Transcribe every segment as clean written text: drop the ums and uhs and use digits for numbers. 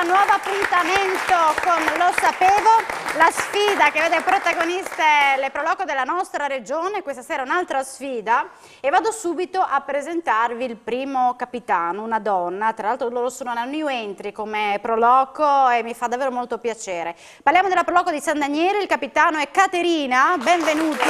nuovo appuntamento con Lo Sapevo, la sfida che vede protagoniste le Pro Loco della nostra regione. Questa sera un'altra sfida e vado subito a presentarvi il primo capitano, una donna. Tra l'altro loro sono una new entry come Pro Loco e mi fa davvero molto piacere. Parliamo della Pro Loco di San Daniele, il capitano è Caterina, benvenuti.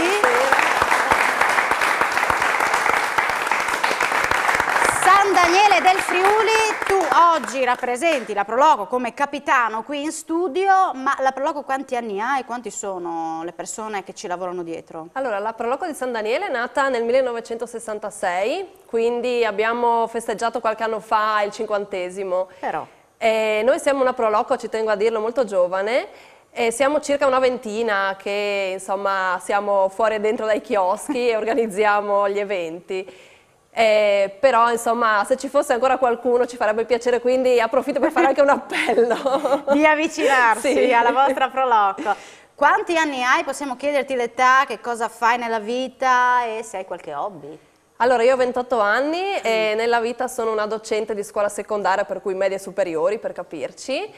San Daniele del Friuli, tu oggi rappresenti la Pro Loco come capitano qui in studio, ma la Pro Loco quanti anni ha e quanti sono le persone che ci lavorano dietro? Allora, la Pro Loco di San Daniele è nata nel 1966, quindi abbiamo festeggiato qualche anno fa il 50°. Però. Noi siamo una Pro Loco, ci tengo a dirlo, molto giovane. E siamo circa una ventina che insomma siamo fuori e dentro dai chioschi e organizziamo gli eventi. Però insomma se ci fosse ancora qualcuno ci farebbe piacere, quindi approfitto per fare anche un appello di avvicinarsi sì. alla vostra Pro Loco. Quanti anni hai? Possiamo chiederti l'età, che cosa fai nella vita e se hai qualche hobby? Allora, io ho 28 anni e nella vita sono una docente di scuola secondaria, per cui medie superiori per capirci,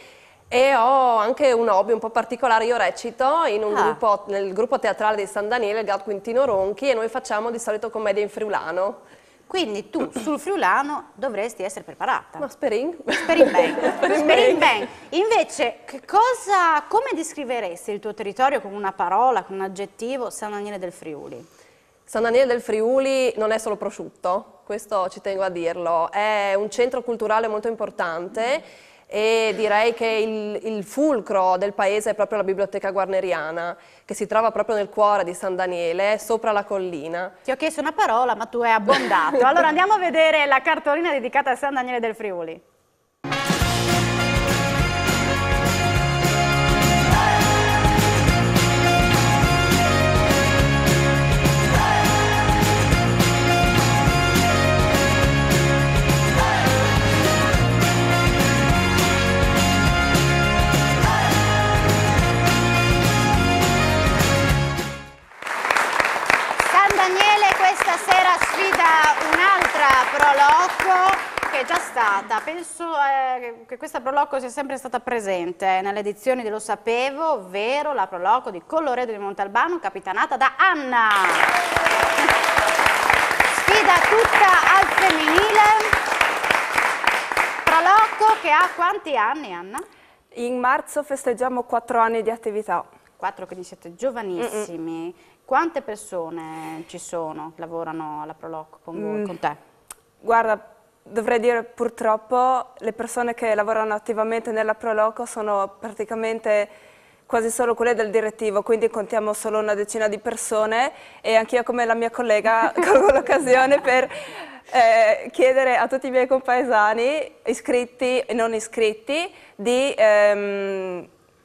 e ho anche un hobby un po' particolare. Io recito in un gruppo, nel gruppo teatrale di San Daniele, il Gat Quintino Ronchi, e noi facciamo di solito commedia in friulano. Quindi tu sul friulano dovresti essere preparata. Ma Sperin bene. Invece, come descriveresti il tuo territorio con una parola, con un aggettivo, San Daniele del Friuli? San Daniele del Friuli non è solo prosciutto, questo ci tengo a dirlo, è un centro culturale molto importante. E direi che il fulcro del paese è proprio la biblioteca guarneriana, che si trova proprio nel cuore di San Daniele, sopra la collina. Ti ho chiesto una parola, ma tu hai abbondato. Allora andiamo a vedere la cartolina dedicata a San Daniele del Friuli. Questa sera sfida un'altra Pro Loco che è già stata, penso che questa Pro Loco sia sempre stata presente nelle edizioni dello Sapevo, ovvero la Pro Loco di Colloredo di Montalbano, capitanata da Anna. Sfida tutta al femminile. Pro Loco che ha quanti anni, Anna? In marzo festeggiamo 4 anni di attività. 4, quindi siete giovanissimi. Quante persone ci sono che lavorano alla Pro Loco con voi, con te? Guarda, dovrei dire purtroppo le persone che lavorano attivamente nella Pro Loco sono praticamente quasi solo quelle del direttivo, quindi contiamo solo una decina di persone e anch'io come la mia collega colgo l'occasione per chiedere a tutti i miei compaesani, iscritti e non iscritti, di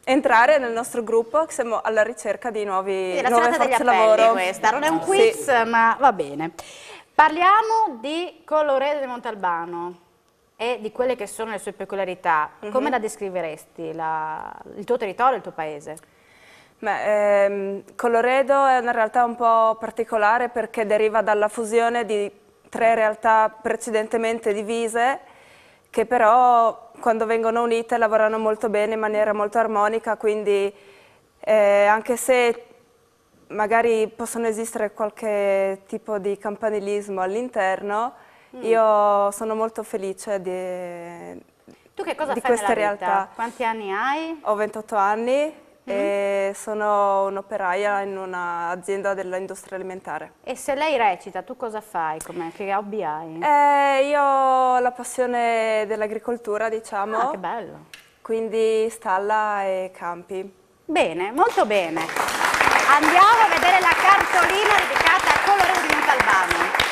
entrare nel nostro gruppo, che siamo alla ricerca di nuove forze lavoro. Questa non è un quiz, sì, ma va bene. Parliamo di Colloredo di Montalbano e di quelle che sono le sue peculiarità. Come la descriveresti, il tuo territorio, il tuo paese? Beh, Colloredo è una realtà un po' particolare perché deriva dalla fusione di 3 realtà precedentemente divise, che però quando vengono unite lavorano molto bene in maniera molto armonica, quindi anche se magari possono esistere qualche tipo di campanilismo all'interno, io sono molto felice Tu che cosa di fai queste nella vita? realtà. Quanti anni hai? Ho 28 anni e sono un'operaia in un'azienda dell'industria alimentare. E se lei recita, tu cosa fai? Che hobby hai? Io ho la passione dell'agricoltura, diciamo. Ah, che bello. Quindi stalla e campi. Bene, molto bene. Andiamo a vedere la cartolina dedicata a Colloredo di Montalbano.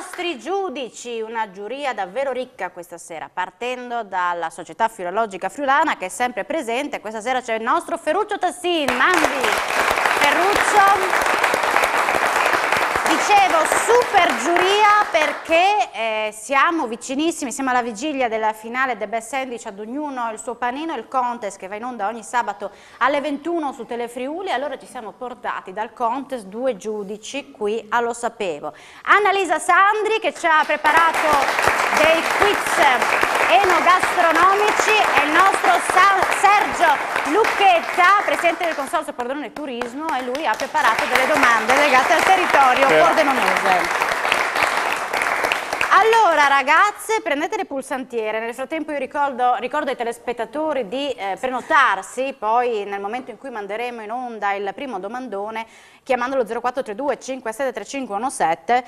nostri giudici, una giuria davvero ricca questa sera, partendo dalla Società Filologica Friulana che è sempre presente. Questa sera c'è il nostro Ferruccio Tassin. Mandi, Ferruccio. Dicevo super giuria perché siamo vicinissimi, siamo alla vigilia della finale del Best Sandwich, ad ognuno il suo panino, il contest che va in onda ogni sabato alle 21 su Telefriuli. Allora ci siamo portati dal contest 2 giudici qui a Lo Sapevo. Annalisa Sandri che ci ha preparato dei quiz enogastronomici e il nostro Sergio Lucchetta, presidente del Consorzio Pordenone Turismo, e lui ha preparato delle domande legate al territorio pordenonese. Allora ragazze, prendete le pulsantiere, nel frattempo io ricordo ai telespettatori di prenotarsi, poi nel momento in cui manderemo in onda il primo domandone, chiamandolo 0432 573517,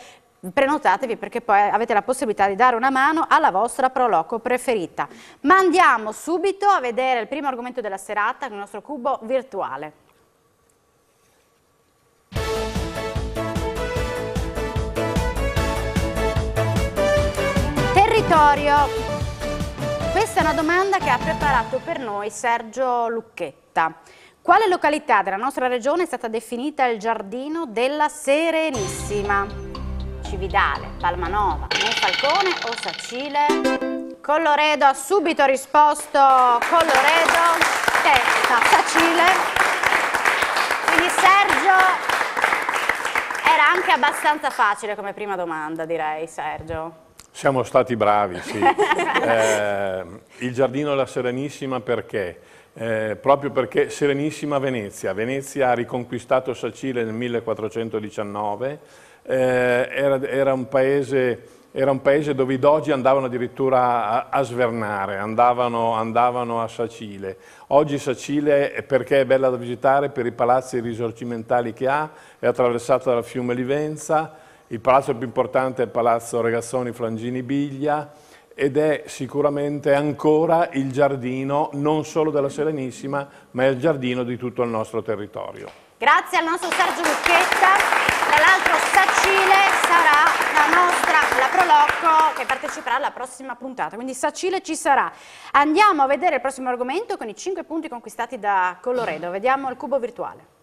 prenotatevi perché poi avete la possibilità di dare una mano alla vostra proloco preferita. Ma andiamo subito a vedere il primo argomento della serata con il nostro cubo virtuale. Territorio. Questa è una domanda che ha preparato per noi Sergio Lucchetta. Quale località della nostra regione è stata definita il giardino della Serenissima? Cividale, Palmanova, Monfalcone o Sacile? Colloredo ha subito risposto Colloredo, no, Sacile. Quindi Sergio, era anche abbastanza facile come prima domanda, direi, Sergio. Siamo stati bravi, sì. Il giardino della Serenissima perché? Proprio perché Serenissima Venezia. Venezia ha riconquistato Sacile nel 1419. Era un paese dove i dogi andavano addirittura a svernare, andavano a Sacile. Oggi Sacile, perché è bella da visitare, per i palazzi risorgimentali che ha, è attraversata dal fiume Livenza. Il palazzo più importante è il palazzo Regazzoni Flangini Biglia ed è sicuramente ancora il giardino non solo della Serenissima, ma è il giardino di tutto il nostro territorio. Grazie al nostro Sergio Lucchetta. Tra l'altro Sacile sarà la proloco che parteciperà alla prossima puntata, quindi Sacile ci sarà. Andiamo a vedere il prossimo argomento con i 5 punti conquistati da Colloredo. Vediamo il cubo virtuale.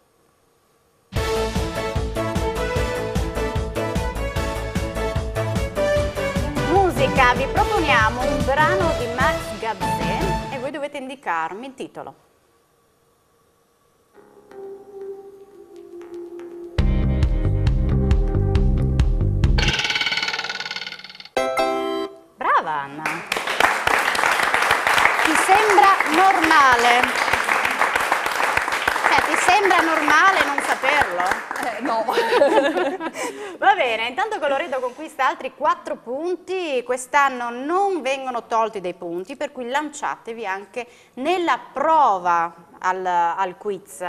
Musica, vi proponiamo un brano di Max Gazzè e voi dovete indicarmi il titolo. Brava Anna. Ti sembra normale? Ti sembra normale non saperlo? No. Va bene, intanto Colloredo conquista altri 4 punti, quest'anno non vengono tolti dei punti, per cui lanciatevi anche nella prova al quiz.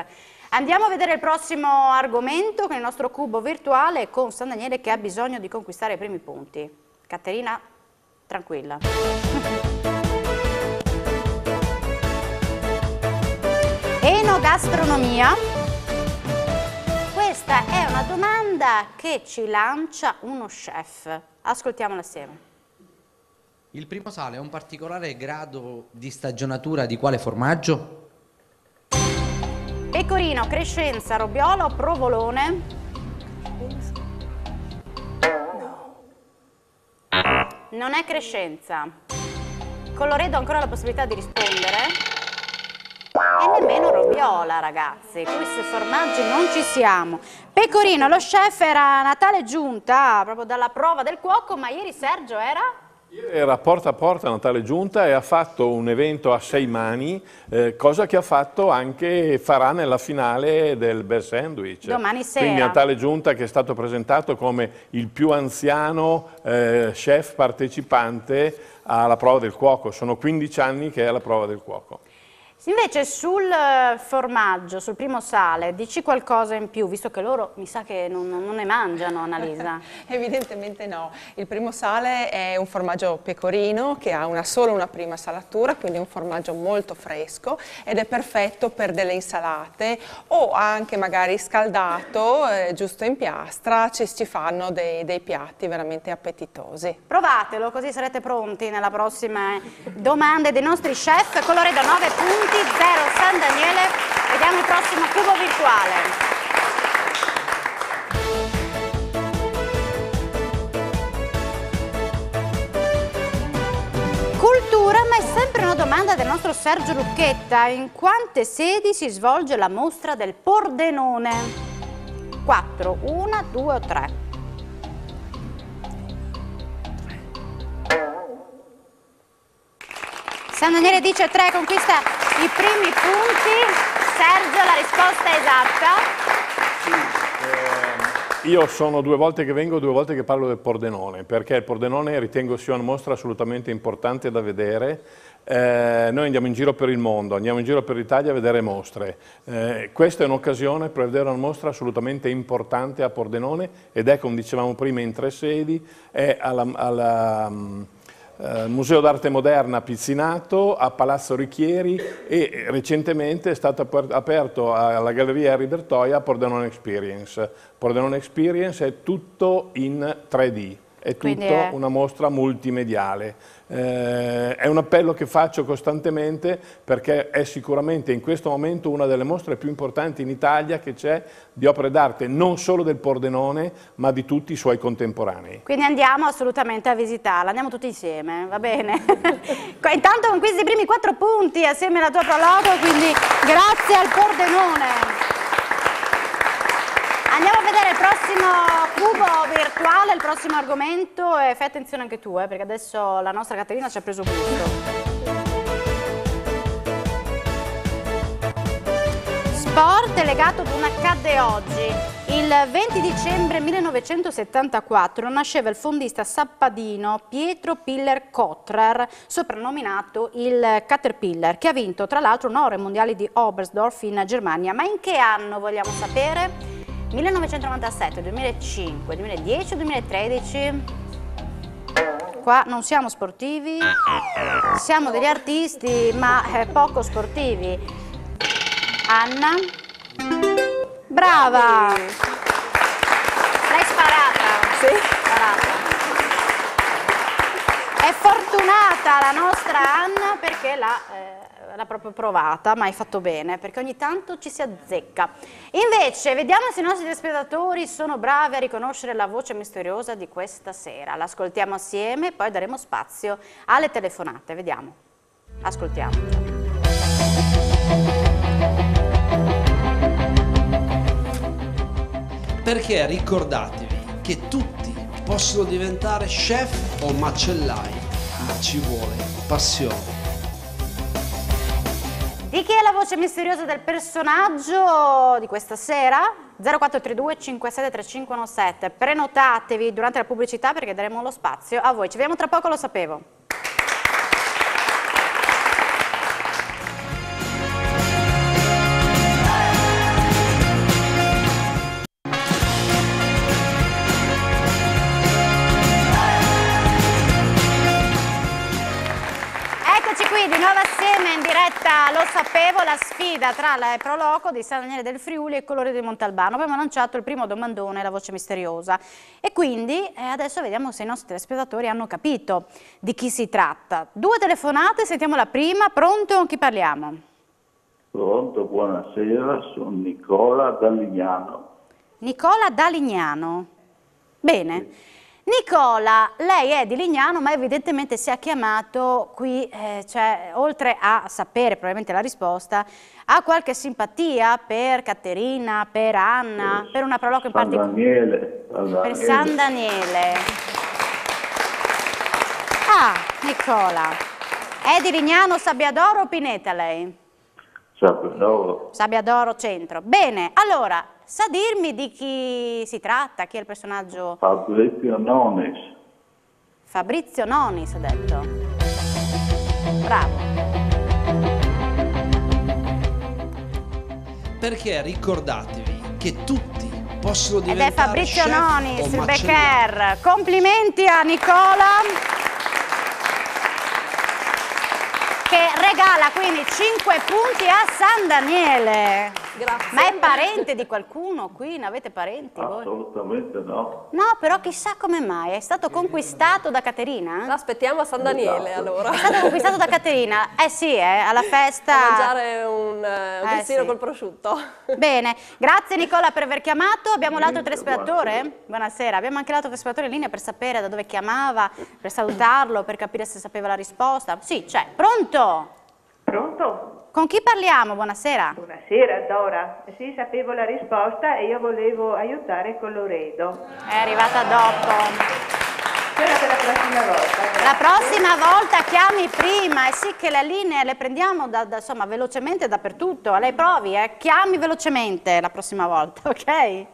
Andiamo a vedere il prossimo argomento con il nostro cubo virtuale con San Daniele che ha bisogno di conquistare i primi punti. Caterina, tranquilla. Enogastronomia. Questa è una domanda che ci lancia uno chef. Ascoltiamola assieme. Il primo sale ha un particolare grado di stagionatura di quale formaggio? Pecorino, Crescenza, Robiola o Provolone? Non è Crescenza. Colloredo ha ancora la possibilità di rispondere. E nemmeno Robiola, ragazzi. Qui sui formaggi non ci siamo. Pecorino, lo chef era Natale Giunta, proprio dalla prova del cuoco, ma ieri Sergio era? Era porta a porta Natale Giunta e ha fatto un evento a 6 mani, cosa che farà nella finale del Best Sandwich. Domani sera. Quindi Natale Giunta che è stato presentato come il più anziano chef partecipante alla prova del cuoco. Sono 15 anni che è alla prova del cuoco. Invece sul formaggio, sul primo sale, dici qualcosa in più, visto che loro mi sa che non ne mangiano, Annalisa. Evidentemente no. Il primo sale è un formaggio pecorino che ha solo una prima salatura, quindi è un formaggio molto fresco ed è perfetto per delle insalate o anche magari scaldato, giusto in piastra, ci fanno dei piatti veramente appetitosi. Provatelo, così sarete pronti nella prossima domanda dei nostri chef. Colloredo 9 punti. 0 San Daniele, vediamo il prossimo cubo virtuale. Cultura, ma è sempre una domanda del nostro Sergio Lucchetta. In quante sedi si svolge la mostra del Pordenone? 4, 1, 2 o 3? San Daniele dice 3, conquista i primi punti. Sergio, la risposta è esatta. Sì, io sono 2 volte che vengo, 2 volte che parlo del Pordenone, perché il Pordenone ritengo sia una mostra assolutamente importante da vedere. Noi andiamo in giro per il mondo, andiamo in giro per l'Italia a vedere mostre. Questa è un'occasione per vedere una mostra assolutamente importante a Pordenone ed è, come dicevamo prima, in 3 sedi, è al Museo d'Arte Moderna Pizzinato, a Palazzo Richieri e recentemente è stato aperto alla Galleria Henri Bertoia Pordenone Experience. Pordenone Experience è tutto in 3D, è tutto una mostra multimediale. È un appello che faccio costantemente perché è sicuramente in questo momento una delle mostre più importanti in Italia che c'è di opere d'arte non solo del Pordenone ma di tutti i suoi contemporanei. Quindi andiamo assolutamente a visitarla, andiamo tutti insieme, va bene? Intanto conquisti i primi 4 punti assieme alla tua prologo, quindi grazie al Pordenone. Andiamo a vedere il prossimo cubo virtuale, il prossimo argomento e fai attenzione anche tu, perché adesso la nostra Caterina ci ha preso gusto. Sport legato ad un accadde oggi. Il 20 dicembre 1974 nasceva il fondista sappadino Pietro Piller Kotrer, soprannominato il Caterpillar, che ha vinto tra l'altro un oro ai mondiali di Oberstdorf in Germania. Ma in che anno vogliamo sapere? 1997, 2005, 2010 o 2013? Qua non siamo sportivi, siamo degli artisti ma poco sportivi. Anna? Brava! L'hai sparata? Sì. Sparata. È fortunata la nostra Anna perché l'ha proprio provata, ma hai fatto bene, perché ogni tanto ci si azzecca. Invece, vediamo se i nostri telespettatori sono bravi a riconoscere la voce misteriosa di questa sera. L'ascoltiamo assieme e poi daremo spazio alle telefonate. Vediamo. Ascoltiamo. Perché ricordatevi che tutti possono diventare chef o macellai, ma ci vuole passione. Di chi è la voce misteriosa del personaggio di questa sera? 0432 573517. Prenotatevi durante la pubblicità perché daremo lo spazio a voi. Ci vediamo tra poco, lo sapevo. Di nuovo assieme in diretta, lo sapevo, la sfida tra la Proloco di San Daniele del Friuli e Colloredo di Montalbano. Abbiamo lanciato il primo domandone, la voce misteriosa, e quindi adesso vediamo se i nostri telespettatori hanno capito di chi si tratta. 2 telefonate, sentiamo la prima. Pronto? Con chi parliamo? Pronto, buonasera, sono Nicola da Lignano. Nicola da Lignano. Bene. Sì. Nicola, lei è di Lignano, ma evidentemente si è chiamato qui, cioè, oltre a sapere probabilmente la risposta, ha qualche simpatia per Caterina, per Anna, per una Proloco in particolare? Per San Daniele. Ah, Nicola. È di Lignano, Sabbiadoro o Pineta lei? Sabbiadoro. Sabbiadoro centro. Bene, allora... Sa dirmi di chi si tratta? Chi è il personaggio? Fabrizio Nonis. Fabrizio Nonis, ha detto. Bravo. perché ricordatevi che tutti possono diventare ed è Fabrizio chef Nonis, o il macellai. Becker. Complimenti a Nicola, che regala quindi 5 punti a San Daniele. Grazie. Ma è parente di qualcuno qui? Ne avete parenti voi? Assolutamente no. No, però chissà come mai. È stato conquistato da Caterina? Aspettiamo a San Daniele allora. È stato conquistato da Caterina? Eh sì, alla festa. A mangiare un vestino sì. col prosciutto. Bene, grazie Nicola per aver chiamato. Abbiamo l'altro telespettatore? Buonasera, abbiamo anche l'altro telespettatore in linea per sapere da dove chiamava, per salutarlo, per capire se sapeva la risposta. Sì, c'è. Pronto? Pronto? Con chi parliamo? Buonasera. Buonasera, Dora. Sì, sapevo la risposta e io volevo aiutare con Loredo. È arrivata dopo. Spero che la prossima volta. La prossima volta chiami prima, sì che le linee le prendiamo insomma, velocemente dappertutto. A lei provi, chiami velocemente la prossima volta, ok?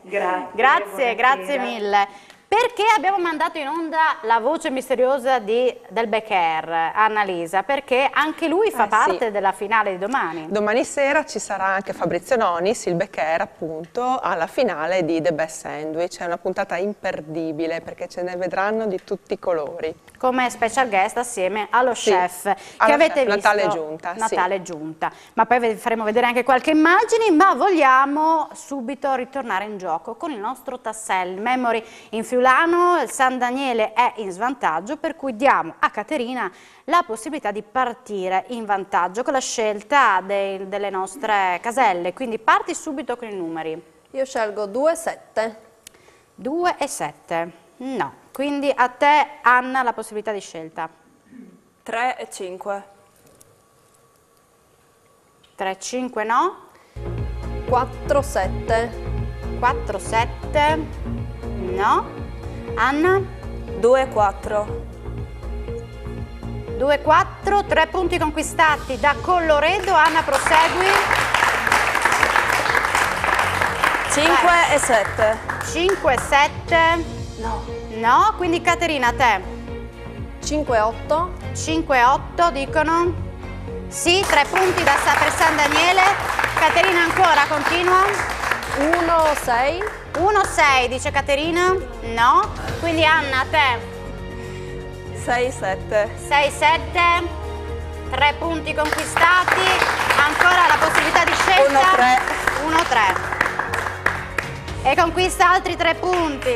Grazie. Grazie mille. Perché abbiamo mandato in onda la voce misteriosa del Becker, Annalisa? Perché anche lui fa parte della finale di domani. Domani sera ci sarà anche Fabrizio Nonis, il Becker appunto, alla finale di The Best Sandwich. È una puntata imperdibile perché ce ne vedranno di tutti i colori. Come special guest assieme allo chef che avete visto. Natale Giunta. Natale Giunta. Ma poi vi faremo vedere anche qualche immagine, ma vogliamo subito ritornare in gioco con il nostro tassello Memory in friulano. Il San Daniele è in svantaggio, per cui diamo a Caterina la possibilità di partire in vantaggio con la scelta delle nostre caselle. Quindi parti subito con i numeri. Io scelgo 2 e 7. 2 e 7. No. Quindi a te, Anna, la possibilità di scelta. 3 e 5. 3 e 5 no. 4 7. 4 7 no. Anna? 2 e 4. 2 e 4, 3 punti conquistati da Colloredo. Anna, prosegui. 5 e 7. 5 e 7 No. no. Quindi Caterina, a te. 5 e 8. 5 e 8 dicono sì, 3 punti per San Daniele. Caterina ancora, continua. 1 6. 1 6 dice Caterina. No. Quindi Anna, a te. 6 7. 6 7. 3 punti conquistati. Ancora la possibilità di scelta. 1 3. 1 3. E conquista altri 3 punti.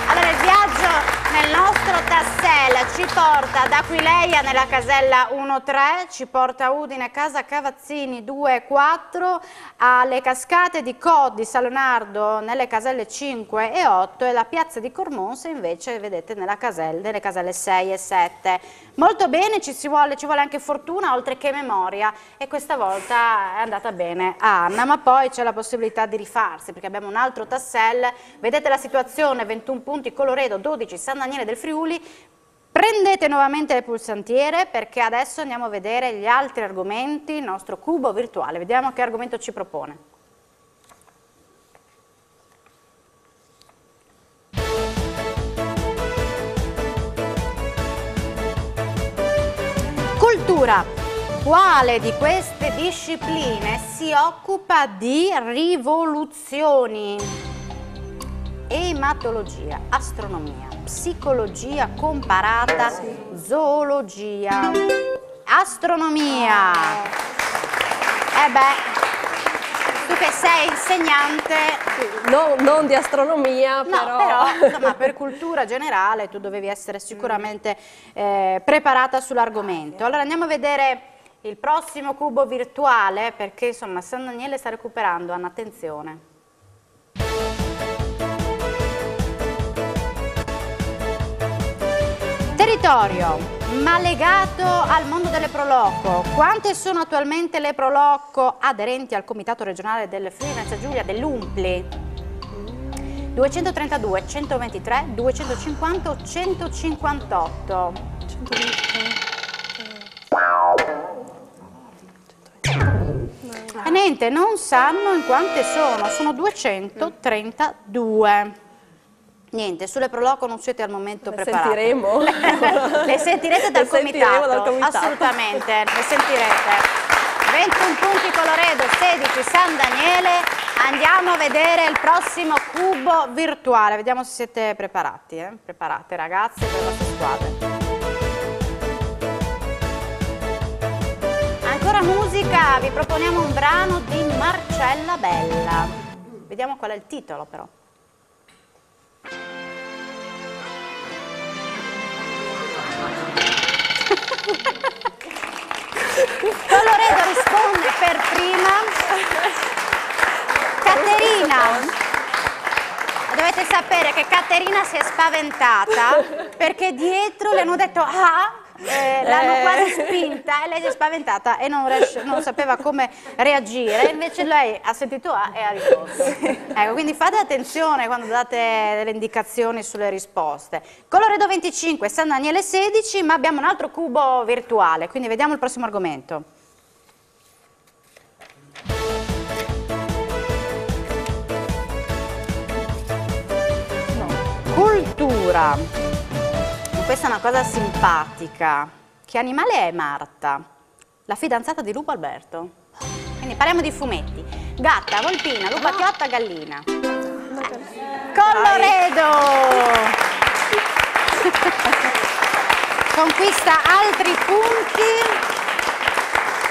Allora il viaggio nel nostro tassello ci porta da Aquileia nella casella 1-3, ci porta a Udine, Casa Cavazzini 2-4, alle cascate di Cod di Salonardo nelle caselle 5 e 8 e la piazza di Cormonse invece vedete nelle caselle 6 e 7. Molto bene, ci vuole anche fortuna oltre che memoria e questa volta è andata bene a Anna, ma poi c'è la possibilità di rifarsi perché abbiamo un altro tassello. Vedete la situazione, 21 punti Colloredo, 12 San Daniele del Friuli. Prendete nuovamente le pulsantiere perché adesso andiamo a vedere gli altri argomenti, il nostro cubo virtuale. Vediamo che argomento ci propone. Cultura. Quale di queste discipline si occupa di rivoluzioni? Ematologia, astronomia, psicologia comparata, zoologia, astronomia. Tu che sei insegnante. Non di astronomia, no, però insomma, per cultura generale tu dovevi essere sicuramente preparata sull'argomento. Allora andiamo a vedere il prossimo cubo virtuale perché insomma San Daniele sta recuperando, Anna, attenzione. Territorio, ma legato al mondo delle Proloco. Quante sono attualmente le Proloco aderenti al Comitato regionale del Friuli Venezia Giulia dell'Umpli? 232, 123, 250 o 158? 123. E niente, non sanno in quante sono 232. Niente, sulle Proloco non siete al momento preparati. Sentiremo. Le sentirete dal comitato, assolutamente, le sentirete. 21 punti Colloredo, 16 San Daniele. Andiamo a vedere il prossimo cubo virtuale. Vediamo se siete preparati. Preparate ragazze per le vostre squadre. Ancora musica, vi proponiamo un brano di Marcella Bella. Vediamo qual è il titolo però. Colloredo risponde per prima. Caterina, dovete sapere che Caterina si è spaventata perché dietro le hanno detto l'hanno quasi spinta e lei si è spaventata e non sapeva come reagire, invece lei ha sentito A e ha risposto. Ecco, quindi fate attenzione quando date delle indicazioni sulle risposte. Colloredo 25, San Daniele 16, ma abbiamo un altro cubo virtuale, quindi vediamo il prossimo argomento. Cultura. Questa è una cosa simpatica. Che animale è Marta? La fidanzata di Lupo Alberto. Quindi parliamo di fumetti. Gatta, volpina, lupa chiotta, gallina. Colloredo! Conquista altri punti.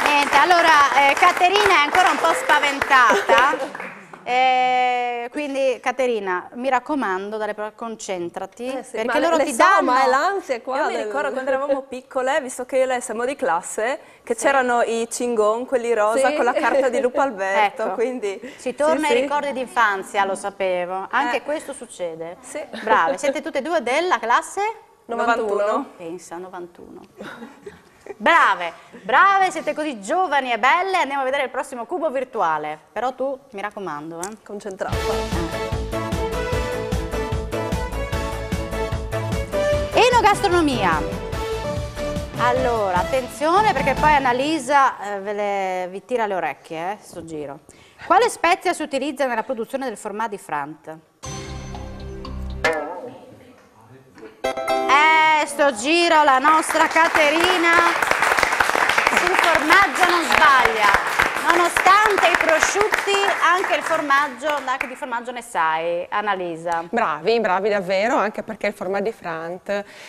Niente, allora Caterina è ancora un po' spaventata. Quindi Caterina, mi raccomando, concentrati, perché loro ti danno. Ma è l'ansia qua. Io mi ricordo quando eravamo piccole, visto che io e lei siamo di classe, che c'erano i cingon, quelli rosa, con la carta di Lupo Alberto, ecco. quindi... Si torna ai ricordi d'infanzia, lo sapevo. Anche questo succede. Sì. Brave, siete tutte e due della classe? 91. Pensa, 91. Brave, brave, siete così giovani e belle. Andiamo a vedere il prossimo cubo virtuale. Però tu, mi raccomando, concentrata. Enogastronomia. Allora, attenzione perché poi Annalisa vi tira le orecchie, sto giro. Quale spezia si utilizza nella produzione del format di Frant? Sto giro la nostra Caterina sul formaggio non sbaglia. Nonostante i prosciutti, anche il formaggio, anche di formaggio ne sai, Annalisa. Bravi, bravi davvero, anche perché il formaggio di Frant,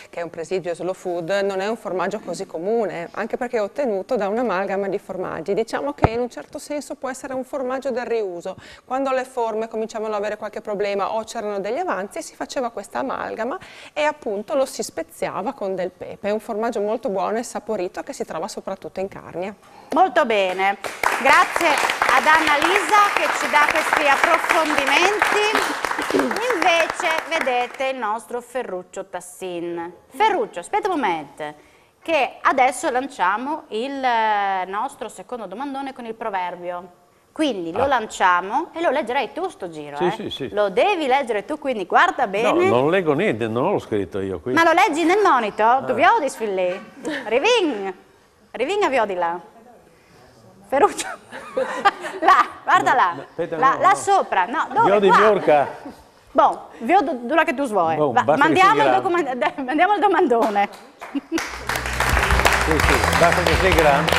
che è un presidio slow food, non è un formaggio così comune, anche perché è ottenuto da un'amalgama di formaggi. Diciamo che in un certo senso può essere un formaggio del riuso. Quando le forme cominciavano ad avere qualche problema o c'erano degli avanzi, si faceva questa amalgama e appunto lo si speziava con del pepe. È un formaggio molto buono e saporito che si trova soprattutto in Carnia. Molto bene. Grazie ad Annalisa che ci dà questi approfondimenti. Invece vedete il nostro Ferruccio Tassin. Ferruccio, aspetta un momento, che adesso lanciamo il nostro secondo domandone con il proverbio. Quindi lo lanciamo e lo leggerai tu sto giro. Sì. Lo devi leggere tu, quindi guarda bene. No, non leggo niente, non l'ho scritto io qui. Ma lo leggi nel monitor? Tu vedi sfilli? Riving a vedi là. Ferruccio, là, guarda là, là sopra, no, dove? Io di Miorca. Bon, vedo dove che tu vuoi. Mandiamo il domandone. Sì, basta che sei grande.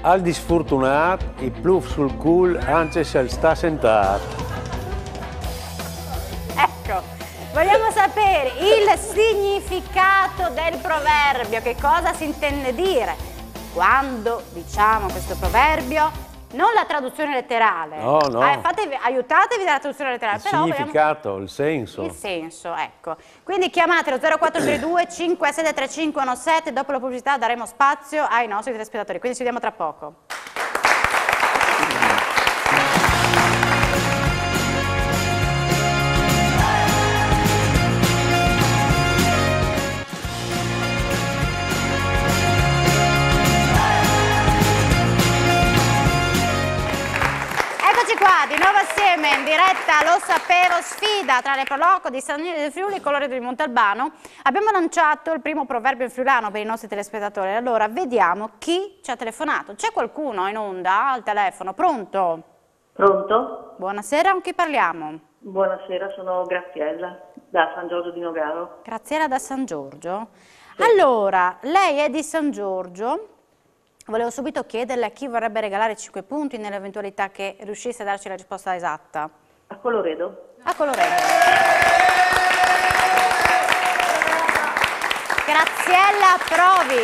Al disfortunato, il pluf sul cul, anche se sta sentato. Ecco. Vogliamo sapere il significato del proverbio, che cosa si intende dire quando diciamo questo proverbio, non la traduzione letterale. No. Aiutatevi dalla traduzione letterale. Il significato, il senso. Il senso, ecco. Quindi chiamatelo 0432 573517, dopo la pubblicità daremo spazio ai nostri telespettatori, quindi ci vediamo tra poco. Qua di nuovo assieme in diretta Lo Sapevo, sfida tra le Proloco di San Daniele del Friuli e Colloredo di Montalbano. Abbiamo lanciato il primo proverbio in friulano per i nostri telespettatori, allora vediamo chi ci ha telefonato. C'è qualcuno in onda al telefono? Pronto? Pronto? Buonasera, con chi parliamo? Buonasera, sono Graziella da San Giorgio di Nogaro. Graziella da San Giorgio. Allora, lei è di San Giorgio. Volevo subito chiederle a chi vorrebbe regalare 5 punti nell'eventualità che riuscisse a darci la risposta esatta. A Colloredo. A Colloredo. Graziella, provi.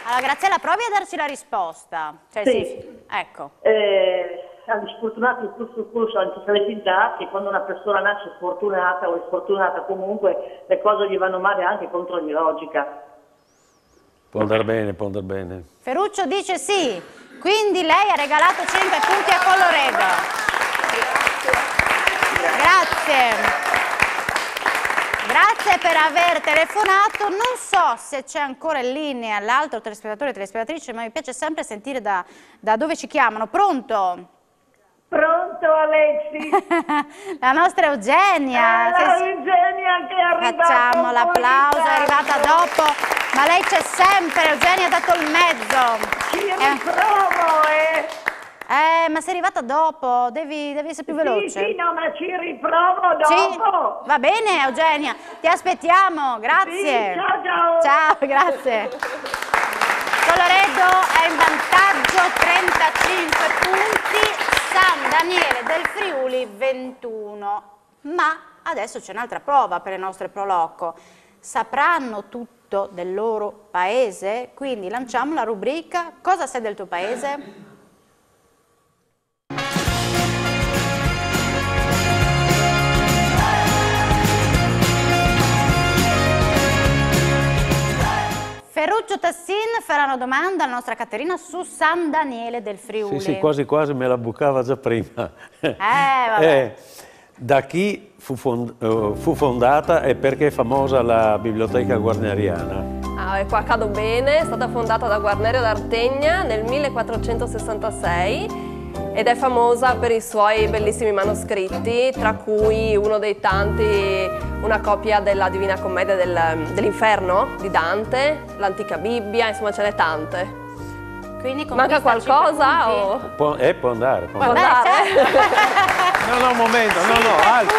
Allora, Graziella, provi a darci la risposta. Cioè, Sì. Ecco. Agli sfortunati il plus anche se le già che quando una persona nasce sfortunata o è sfortunata comunque le cose gli vanno male anche contro ogni logica. Può andare bene, può andare bene. Ferruccio dice sì, quindi lei ha regalato 5 punti a Colloredo. Grazie. Grazie per aver telefonato. Non so se c'è ancora in linea l'altro telespettatore o telespettatrice, ma mi piace sempre sentire da dove ci chiamano. Pronto? Pronto Alessi? La nostra Eugenia. Eugenia che è arrivata. Facciamo l'applauso, è arrivata dopo, ma lei c'è sempre, Eugenia ha dato il mezzo. Ci riprovo, ma sei arrivata dopo, devi essere più veloce. Sì, no, ma ci riprovo dopo. Sì? Va bene Eugenia, ti aspettiamo, grazie. Sì, ciao. Ciao, grazie. Colloredo è in vantaggio 35 punti. San Daniele del Friuli 21, ma adesso c'è un'altra prova per il nostro proloco. Sapranno tutto del loro paese? Quindi lanciamo la rubrica Cosa sai del tuo paese? Ferruccio Tassin farà una domanda alla nostra Caterina su San Daniele del Friuli. Sì, quasi quasi me la bucava già prima. Vabbè. Da chi fu fondata e perché è famosa la biblioteca guarneriana? Qua cado bene, è stata fondata da Guarnerio d'Artegna nel 1466 ed è famosa per i suoi bellissimi manoscritti, tra cui uno dei tanti, una copia della Divina Commedia dell'Inferno di Dante, l'antica Bibbia, insomma ce n'è tante. Quindi manca qualcosa o? Può andare. Può andare? No, un momento, altro.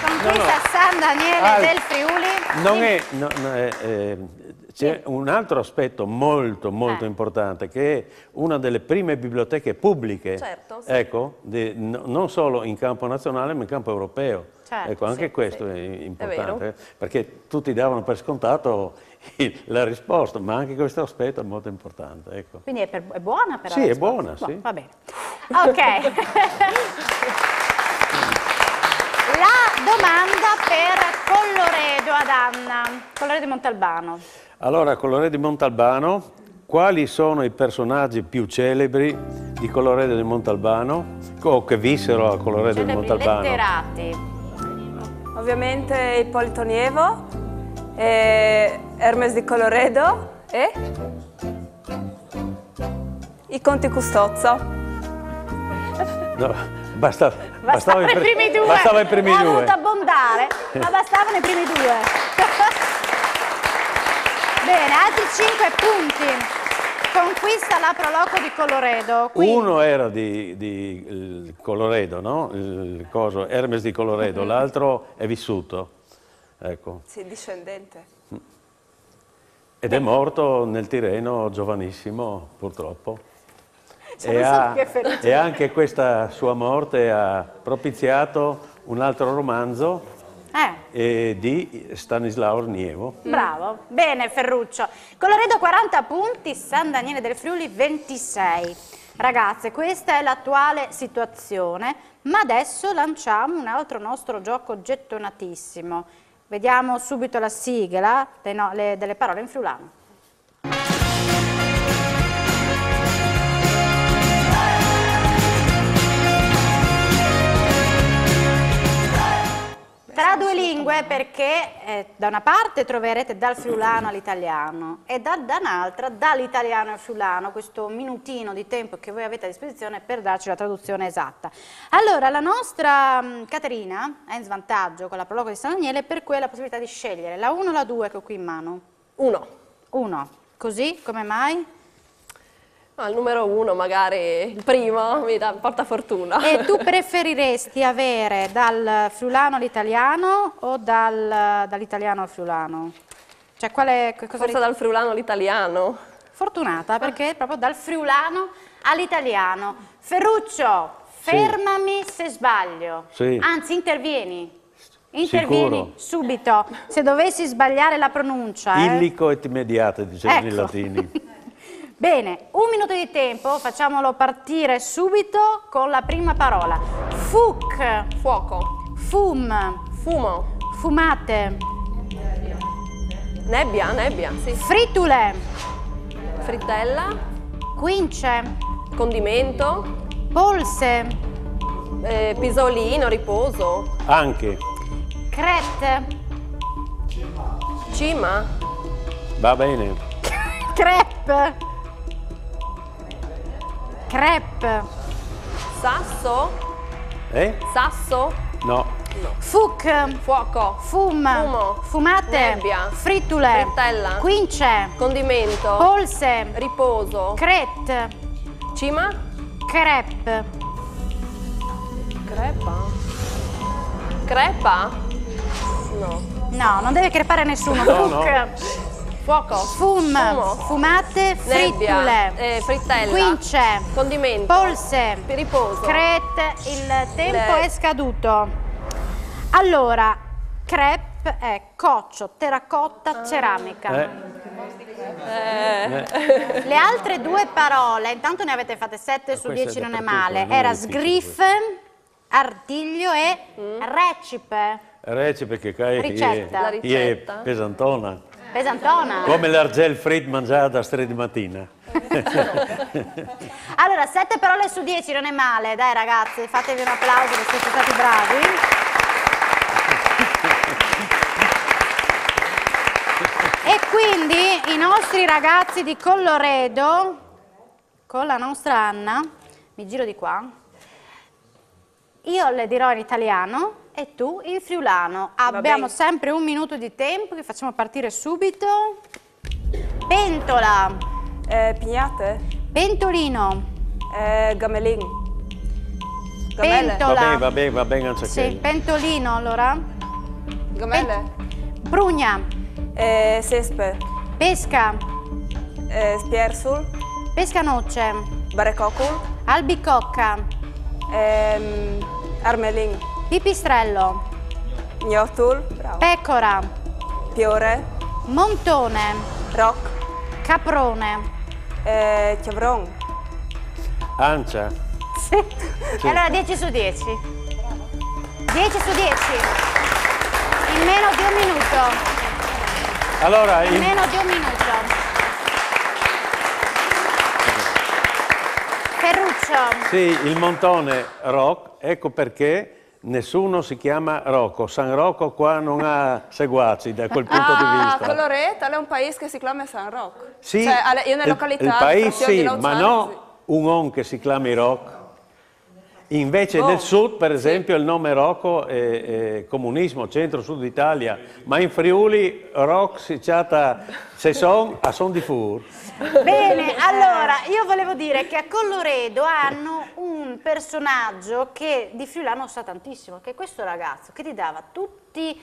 Conquista San Daniele del Friuli. C'è un altro aspetto molto importante, che è una delle prime biblioteche pubbliche, certo, sì. Ecco, non solo in campo nazionale ma in campo europeo. Certo, ecco, anche questo è importante, perché tutti davano per scontato la risposta, ma anche questo aspetto è molto importante. Ecco. Quindi è buona però? Sì, è buona, sì. Va bene. Ok. La domanda per Colloredo ad Anna, Colloredo di Montalbano. Allora, Colloredo di Montalbano, quali sono i personaggi più celebri di Colloredo di Montalbano o che vissero a Colloredo di Montalbano? Letterati. Ovviamente Ippolito Nievo, Hermes di Colloredo e i conti Custozzo. No, bastava i primi due. Bastava i primi due. Ha voluto abbondare, ma bastavano i primi due. Bene, altri 5 punti. Conquista la proloco di Colloredo. Quindi... Uno era di Colloredo, no? Il coso, Hermes di Colloredo, l'altro è vissuto. Ecco. Sì, discendente. Ed è morto nel Tirreno giovanissimo, purtroppo. E anche questa sua morte ha propiziato un altro romanzo di Stanislao Nievo. Bravo, bene Ferruccio. Colloredo 40 punti, San Daniele del Friuli 26. Ragazze, questa è l'attuale situazione, ma adesso lanciamo un altro nostro gioco gettonatissimo. Vediamo subito la sigla delle parole in friulano. Tra due lingue, perché da una parte troverete dal friulano all'italiano e da un'altra dall'italiano al friulano, questo minutino di tempo che voi avete a disposizione per darci la traduzione esatta. Allora, la nostra Caterina è in svantaggio con la prologo di San Daniele, per cui ha la possibilità di scegliere la 1 o la 2 che ho qui in mano. 1. 1. Così? Come mai? No, il numero 1 magari, il primo, mi porta fortuna. E tu preferiresti avere dal friulano all'italiano o dall'italiano al friulano? Cioè, Forse dal friulano all'italiano. Fortunata, perché è proprio dal friulano all'italiano. Ferruccio, fermami se sbaglio. Sì. Anzi, intervieni. Intervieni subito. Se dovessi sbagliare la pronuncia. Illico et immediate, dicevano i latini. Bene, 1 minuto di tempo, facciamolo partire subito con la prima parola. Fuc. Fuoco. Fum. Fumo. Fumate. Nebbia, nebbia, sì. Fritule. Frittella. Quince. Condimento. Polse. Pisolino, riposo. Anche. Crete. Cima. Va bene. Crepe. Crepe. Sasso. Sasso. No. Fuc. Fuoco. Fumo. Fumate. Nebbia. Frittule. Frittella. Quince. Condimento. Polse. Riposo. Crete. Cima. Crepe. Crepa. Crepa? No. No, non deve crepare nessuno. No, Fuc. no. Fuoco. Fumo. Fumate. Nebbia. Frittule. Frittella. Quince. Condimento. Polse. Riposo. Crete. Il tempo è scaduto. Allora, crepe è coccio, terracotta, ceramica. Le altre 2 parole, intanto ne avete fatte 7 su 10, non è male. Era sgriffe, artiglio e recipe. Recipe che cae Ricetta. La è ricetta. pesantona. Pesantona. Come l'argel frit mangiata a 3 di mattina. Allora, 7 parole su 10 non è male, dai ragazzi, fatevi un applauso che siete stati bravi. E quindi i nostri ragazzi di Colloredo, con la nostra Anna, mi giro di qua, io le dirò in italiano e tu in friulano. Abbiamo sempre 1 minuto di tempo che facciamo partire subito. Pentola. Pignate. Pentolino. Gamelin. Gamelle. Pentola. Va bene anche Sì, quello. pentolino allora. Gamelle. Brugna. Sespe. Pesca. Spiersul. Pescanoce. Barecocul. Albicocca. Armelin. Pipistrello. Gnotul. Bravo. Pecora. Piore. Montone. Roc. Caprone. Chiavron. Ancia. Sì. E allora 10 su 10. 10 su 10. In meno di 1 minuto. Allora, In meno di 1 minuto. Ferruccio. sì, il montone Roc, ecco perché nessuno si chiama Rocco. San Rocco qua non ha seguaci da quel punto di vista. Colloredo è un paese che si chiama San Roque. Sì, Cioè, io nella località il paese di sì, Lausano, ma no un on che si chiami Roc. Invece nel sud, per esempio, il nome Rocco è comunismo, centro-sud Italia, ma in Friuli Roc si chiama se son a son di fur. Bene, allora io volevo dire che a Colloredo hanno un personaggio che di friulano sa tantissimo, che è questo ragazzo che ti dava tutti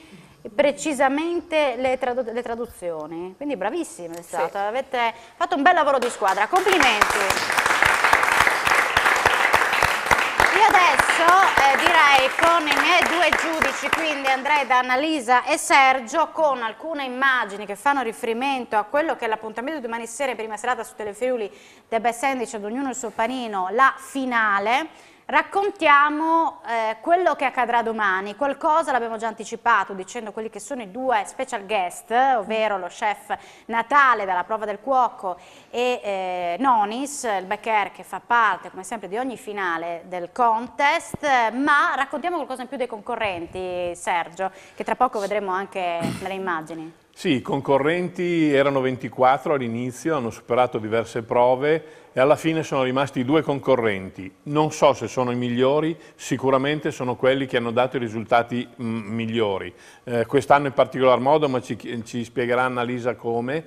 precisamente le traduzioni, quindi bravissimi è stato, avete fatto un bel lavoro di squadra, complimenti. Io adesso direi con i miei 2 giudici, quindi andrei da Annalisa e Sergio, con alcune immagini che fanno riferimento a quello che è l'appuntamento di domani sera in prima serata su Telefriuli del Best Sandwich, ad ognuno il suo panino, la finale. Raccontiamo quello che accadrà domani, qualcosa l'abbiamo già anticipato dicendo quelli che sono i 2 special guest, ovvero lo chef Natale dalla Prova del Cuoco e Nonis, il Becker che fa parte come sempre di ogni finale del contest, ma raccontiamo qualcosa in più dei concorrenti, Sergio, che tra poco vedremo anche nelle immagini. Sì, i concorrenti erano 24 all'inizio, hanno superato diverse prove e alla fine sono rimasti 2 concorrenti. Non so se sono i migliori, sicuramente sono quelli che hanno dato i risultati migliori. Quest'anno in particolar modo, ma ci spiegherà Annalisa come.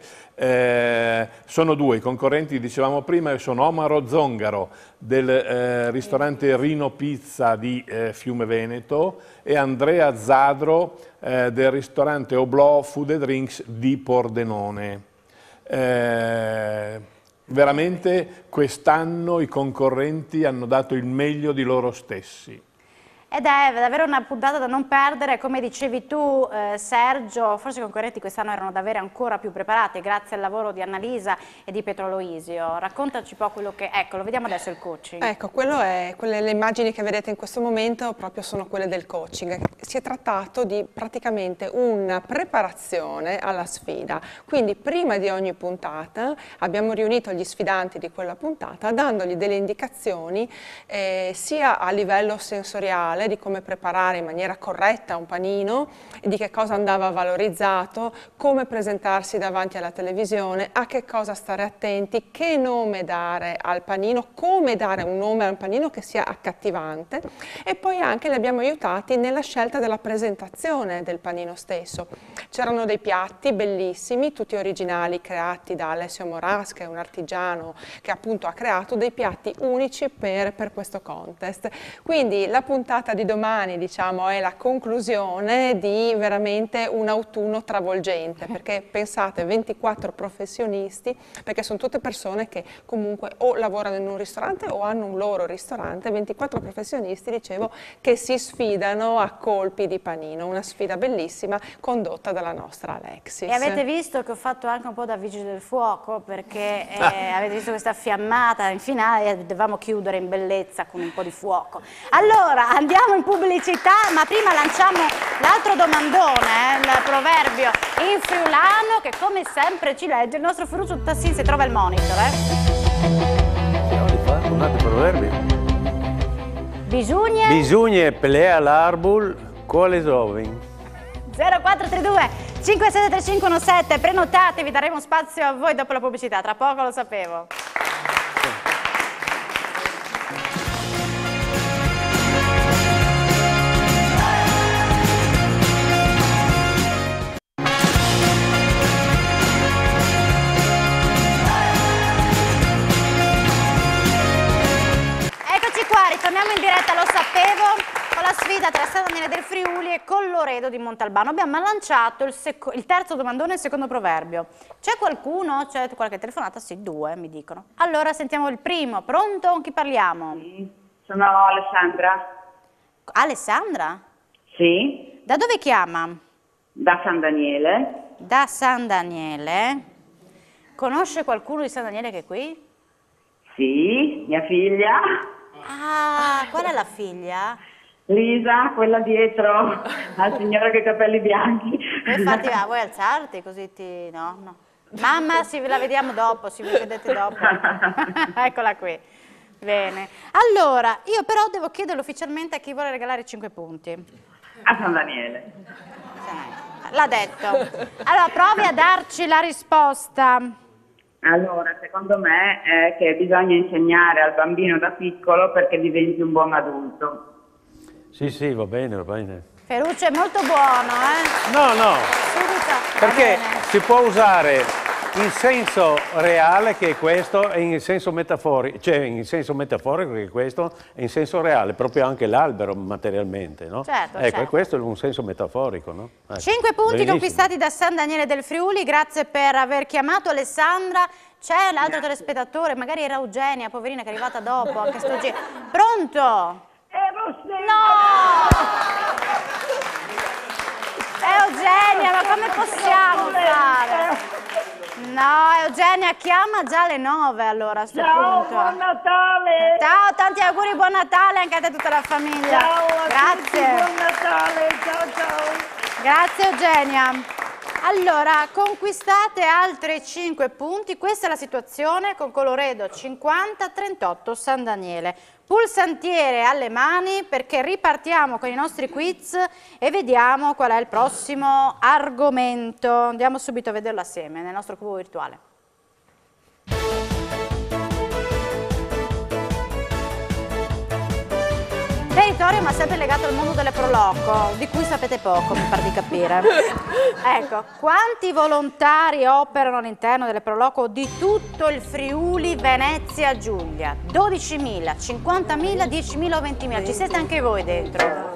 Sono 2 i concorrenti, dicevamo prima, che sono Omaro Zongaro del ristorante Rino Pizza di Fiume Veneto e Andrea Zadro del ristorante Oblò Food and Drink Drinks di Pordenone. Veramente quest'anno i concorrenti hanno dato il meglio di loro stessi. Ed è davvero una puntata da non perdere, come dicevi tu Sergio, forse i concorrenti quest'anno erano davvero ancora più preparati grazie al lavoro di Annalisa e di Pietro Aloisio. Raccontaci un po' quello che, ecco, lo vediamo adesso il coaching. Ecco, le immagini che vedete in questo momento proprio sono quelle del coaching. Si è trattato di praticamente una preparazione alla sfida, quindi prima di ogni puntata abbiamo riunito gli sfidanti di quella puntata dandogli delle indicazioni sia a livello sensoriale, di come preparare in maniera corretta un panino, di che cosa andava valorizzato, come presentarsi davanti alla televisione, a che cosa stare attenti, che nome dare al panino, come dare un nome al panino che sia accattivante, e poi anche li abbiamo aiutati nella scelta della presentazione del panino stesso. C'erano dei piatti bellissimi, tutti originali, creati da Alessio Moras, che è un artigiano che appunto ha creato dei piatti unici per questo contest. Quindi la puntata di domani, diciamo, è la conclusione di veramente un autunno travolgente, perché pensate, 24 professionisti, perché sono tutte persone che comunque o lavorano in un ristorante o hanno un loro ristorante, 24 professionisti, dicevo, che si sfidano a colpi di panino, una sfida bellissima condotta dalla nostra Alexis. E avete visto che ho fatto anche un po' da vigile del fuoco, perché avete visto questa fiammata in finale e dovevamo chiudere in bellezza con un po' di fuoco. Allora, andiamo in pubblicità, ma prima lanciamo l'altro domandone, il proverbio in friulano, che come sempre ci legge il nostro Ferruccio Tassin, se trova il monitor. Un altro proverbio. Bisogna pelea l'arbol con le giovani. 0432 573517, prenotatevi, daremo spazio a voi dopo la pubblicità, tra poco lo sapevo. Torniamo in diretta, lo sapevo, con la sfida tra San Daniele del Friuli e Colloredo di Montalbano. Abbiamo lanciato il terzo domandone e il secondo proverbio. C'è qualcuno? C'è qualche telefonata? Sì, 2 mi dicono. Allora sentiamo il primo. Pronto? Con chi parliamo? Sì, sono Alessandra. Alessandra? Sì. Da dove chiama? Da San Daniele. Da San Daniele. Conosce qualcuno di San Daniele che è qui? Sì, mia figlia. Ah, qual è la figlia? Lisa, quella dietro al signore con i capelli bianchi. Vuoi alzarti così ti... No. Mamma, la vediamo dopo, ci vedete dopo. Eccola qui. Bene. Allora, io però devo chiederlo ufficialmente a chi vuole regalare 5 punti. A San Daniele. L'ha detto. Allora, provi a darci la risposta. Allora, secondo me è che bisogna insegnare al bambino da piccolo perché diventi un buon adulto. Sì, va bene, va bene. Ferruccio è molto buono, No, Subito. perché si può usare in senso reale, che è questo, e in senso metaforico, cioè in senso metaforico che è questo, e in senso reale, proprio anche l'albero materialmente, no? Certo, ecco, certo. Questo è un senso metaforico, no? Ecco. 5 punti Benissimo. conquistati da San Daniele del Friuli, grazie per aver chiamato Alessandra. C'è l'altro telespettatore, magari era Eugenia, poverina, che è arrivata dopo, anche sto giro. Pronto? No! Eugenia, ma come possiamo fare? No, Eugenia, chiama già alle 9 allora a sto punto. Buon Natale! Ciao, tanti auguri, buon Natale anche a te e tutta la famiglia. Ciao a Grazie. tutti, buon Natale, ciao. Grazie Eugenia. Allora, conquistate altri 5 punti, questa è la situazione con Colloredo 50-38 San Daniele. Pulsantiere alle mani perché ripartiamo con i nostri quiz e vediamo qual è il prossimo argomento. Andiamo subito a vederlo assieme nel nostro cubo virtuale. Territorio ma sempre legato al mondo delle Proloco, di cui sapete poco, mi pare di capire. Ecco, quanti volontari operano all'interno delle Proloco di tutto il Friuli, Venezia, Giulia? 12.000, 50.000, 10.000 o 20.000? Ci siete anche voi dentro?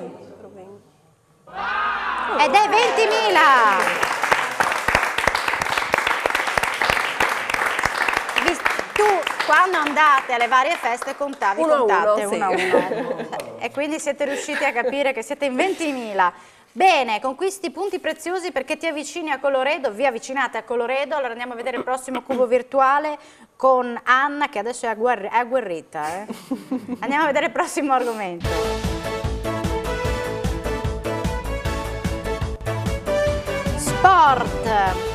Ed è 20.000! quando andate alle varie feste contate uno a uno. E quindi siete riusciti a capire che siete in 20.000. Bene, con questi punti preziosi perché ti avvicini a Colloredo, vi avvicinate a Colloredo, allora andiamo a vedere il prossimo cubo virtuale con Anna che adesso è agguerrita. Andiamo a vedere il prossimo argomento. Sport.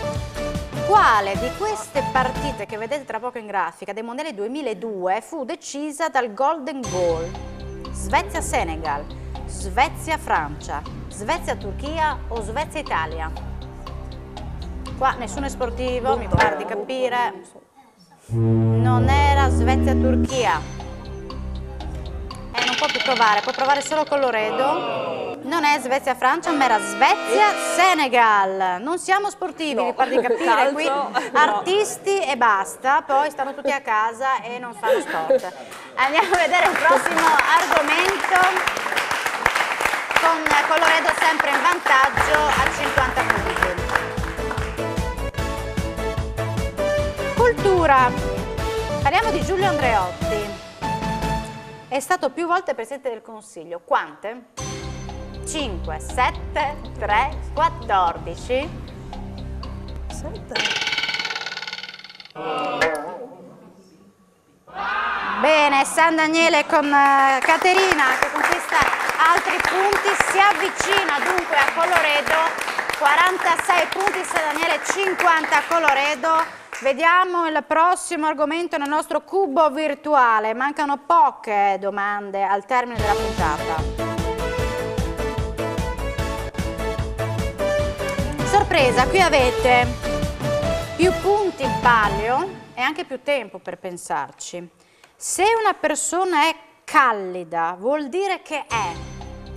Quale di queste partite che vedete tra poco in grafica dei mondiali 2002 fu decisa dal Golden Goal? Svezia-Senegal, Svezia-Francia, Svezia-Turchia o Svezia-Italia? Qua nessuno è sportivo, mi pare di capire. Non era Svezia-Turchia. Non può più provare, può provare solo Colloredo. Non è Svezia-Francia, ma era Svezia-Senegal. Non siamo sportivi, mi pare di capire. Qui artisti e basta, poi stanno tutti a casa e non fanno sport. Andiamo a vedere il prossimo argomento. Con Colloredo sempre in vantaggio a 50 punti. Cultura. Parliamo di Giulio Andreotti. È stato più volte Presidente del Consiglio. Quante? 5, 7, 3, 14. 7. Bene, San Daniele con Caterina che conquista altri punti, si avvicina dunque a Colloredo, 46 punti San Daniele, 50 a Colloredo. Vediamo il prossimo argomento nel nostro cubo virtuale, mancano poche domande al termine della puntata. Sorpresa, qui avete più punti in palio e anche più tempo per pensarci. Se una persona è callida, vuol dire che è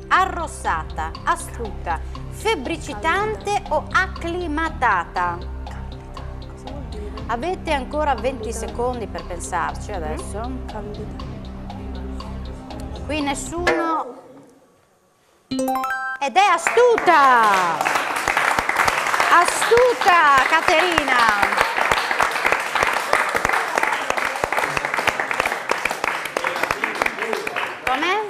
arrossata, astuta, febbricitante o acclimatata. Avete ancora 20 secondi per pensarci adesso. Qui nessuno. Ed è astuta! Astuta, Caterina! Com'è?